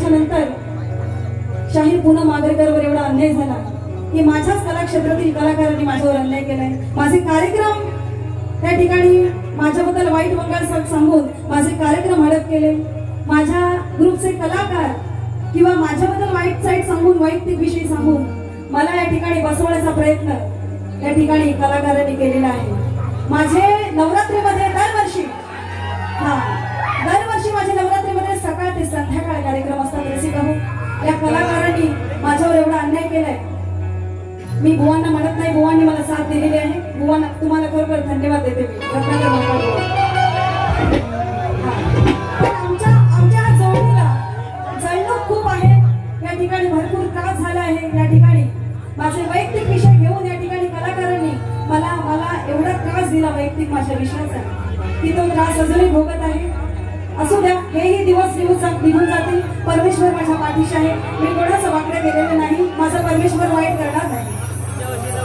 माझ्या नंतर शाहीर पूनम आगरकरवर एवढा अन्याय झाला की माझ्याच कलाक्षेत्रातील कलाकारांनी माझ्यावर अन्याय केलाय. माझे कार्यक्रम त्या ठिकाणी माझ्याबद्दल वाईट वंगाळ सांगून माझे कार्यक्रम हडप केले. माझ्या ग्रुपचे कलाकार किंवा माझ्याबद्दल वाईट साईड सांगून वैयक्तिक विषय सांगून मला या ठिकाणी बसवण्याचा प्रयत्न या ठिकाणी कलाकारांनी केलेला आहे. माझे नवरात्रीमध्ये दरवर्षी माझे नवरात्रीमध्ये सकाळ ते संध्याकाळ कार्यक्रम असतात. रसिक हो, या कलाकारांनी माझ्यावर एवढा अन्याय केलाय. मी बुवांना म्हणत नाही, बुवांनी मला साथ दिलेली आहे. बुवांना तुम्हाला खरोखर धन्यवाद देते मी. आमच्या जोडीला जळणूक खूप आहे या ठिकाणी, भरपूर त्रास झाला आहे या ठिकाणी. माझे वैयक्तिक विषय घेऊन या ठिकाणी कलाकारांनी मला एवढा त्रास दिला वैयक्तिक माझ्या विषयाचा की तो त्रास अजूनही भोगत आहे. असू द्या, हेही दिवस निघून जातील. परमेश्वर माझ्या पाठीशी आहे. मी कोणाचं वाकडं केलेलं नाही. माझा परमेश्वर वाईट करणार नाही.